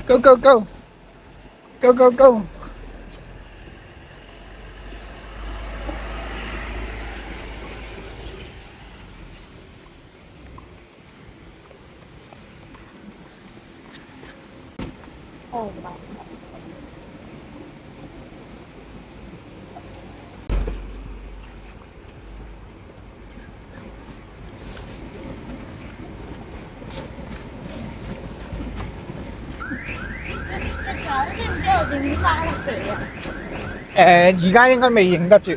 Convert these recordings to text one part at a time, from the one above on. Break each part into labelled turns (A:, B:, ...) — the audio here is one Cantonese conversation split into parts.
A: Go go go go go go！
B: 哦，隻狗知唔知道點翻屋企啊？
A: 而家應該未認得住，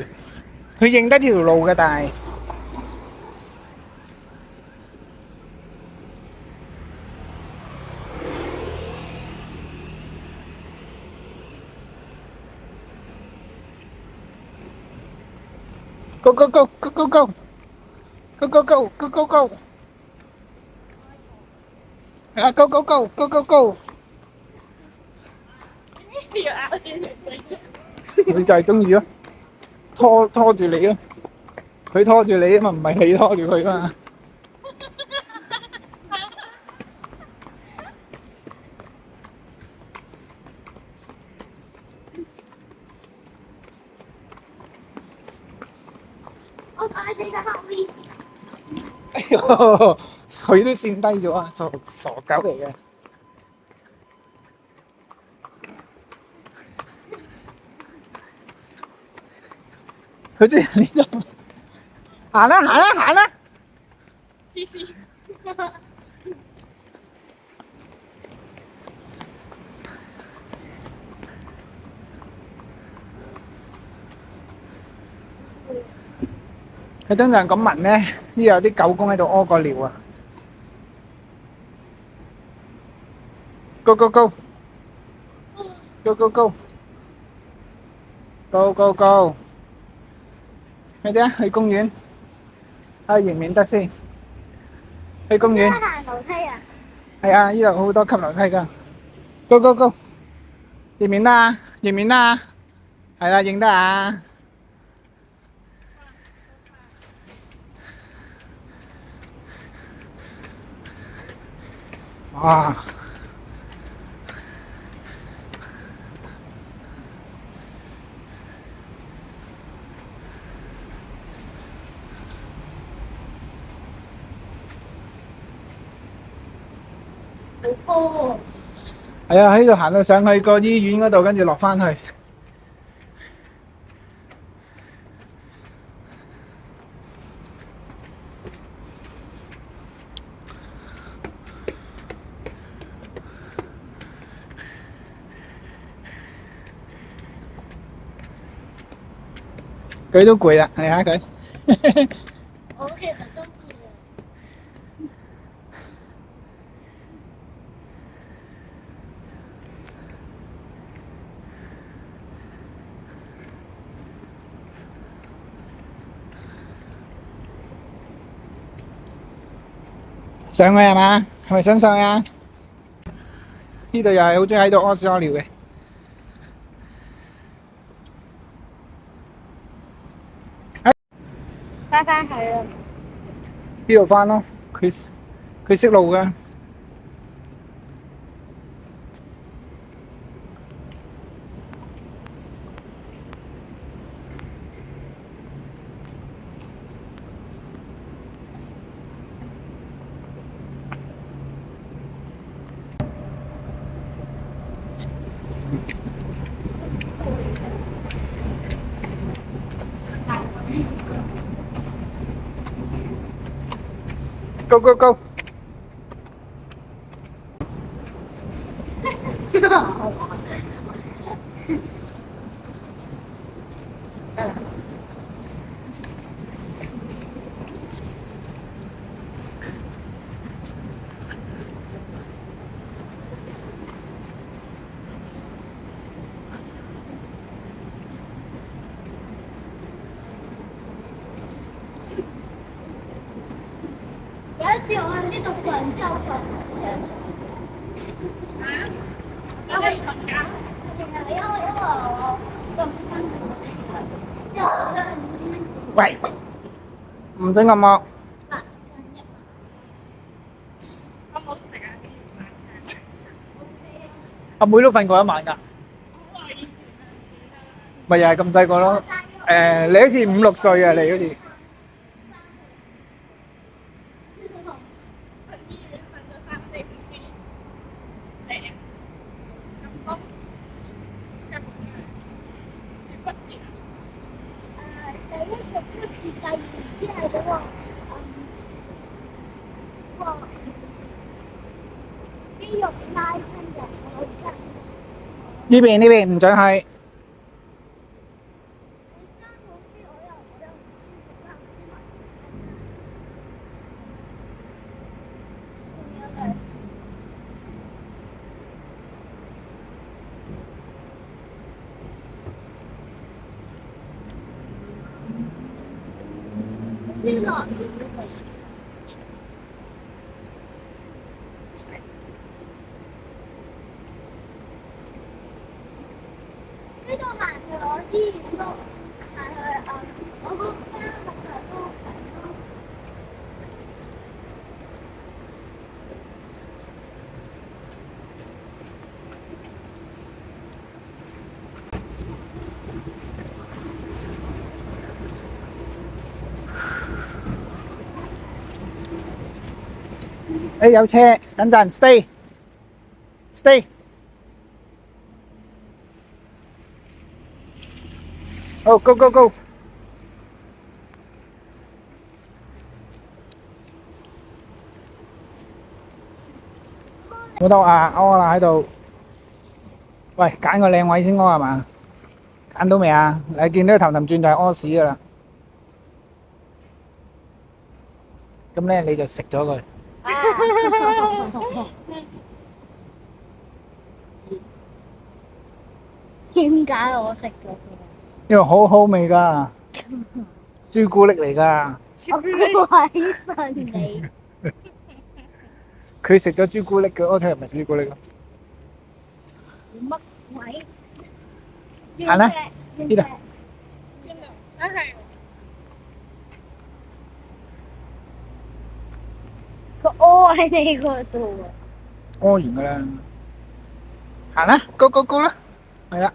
A: 佢認得條路嘅，但係 go go go go go go go go go go go go 係啦 go go go go go go
B: 要咬住條繩。
A: 佢就係中意咯，拖住你咯，佢拖住你啊嘛，唔係你拖住佢啊嘛。
B: 我擺死喺後面。
A: 哎呦，水都跣低咗啊！傻狗嚟嘅。佢即係呢度，行啦行啦行啦！
B: 黐線。
A: 佢通常咁聞咧，呢度有啲狗公喺度屙個尿啊！Go go go go go go go go go！快啲啊！去公園，睇下認唔認得先。去公園。
B: 行樓梯啊？
A: 係啊，呢度好多級樓梯㗎。Go go go！認唔認得啊？認唔認得啊？係啦，認得啊！哇！
B: 好高喎！
A: 係啊，喺度行到上去個醫院嗰度，跟住落翻去。佢都攰啦，你睇下佢。
B: 我其實都攰啊。
A: 上去係嘛？係咪想上去啊？呢度又係好中意喺度屙屎屙尿嘅。
B: 翻返去啦。
A: 呢度翻咯，佢識路㗎。Go go go！
B: 有一次我喺呢度瞓之後瞓因為我咁
A: 喂，唔准咁惡。阿妹都瞓過一晚㗎，咪又係咁細個咯。你好似5、6歲啊，你好似。
B: 第一隻骨折，第二隻係嗰個肌肉拉伸嘅，我覺得。
A: 呢邊唔准係。
B: 呢個行去我醫院咯，行去我嗰間學校都
A: 有車，等陣 stay。好 go。冇得啊，屙啦喺度。喂，揀個靚位先屙係嘛？揀到未啊？你見到佢氹氹轉就係屙屎㗎啦。咁咧你就食咗佢。
B: 點解我食咗佢？
A: 因為好好味㗎，朱古力嚟㗎。
B: 我鬼瞓你！
A: 佢食咗朱古力嘅，我睇係咪朱古力咯？
B: 乜鬼？
A: 行啦，呢度。
B: 佢屙喺你嗰度啊！
A: 屙完㗎啦，行啦，go 啦，係啦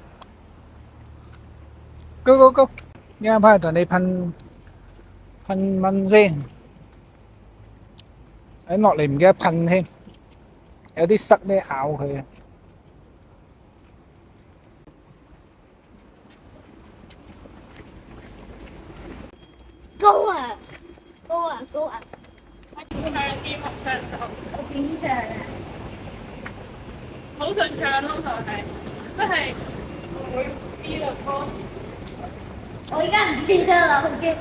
A: ，go，依家翻去同你噴蚊先，喺落嚟唔記得噴添，有啲虱咧咬佢啊。
B: 高啊！我點唱啊？
C: 好順暢咯，就係即係唔會知道歌詞。
B: 我而家唔記得啦，好驚啊！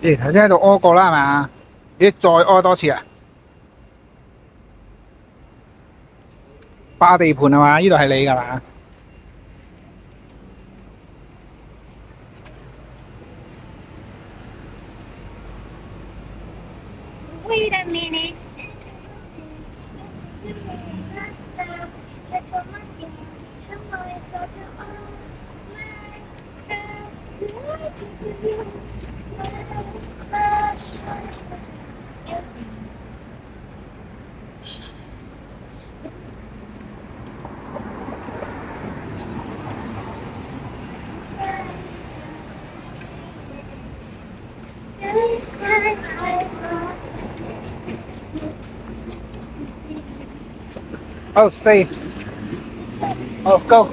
A: 咦，頭先喺度屙過啦係嘛？咦，再屙多次啊？霸地盤係嘛？呢度係你㗎嘛？Wait
B: a minute。Oh,
A: stay. Oh, go.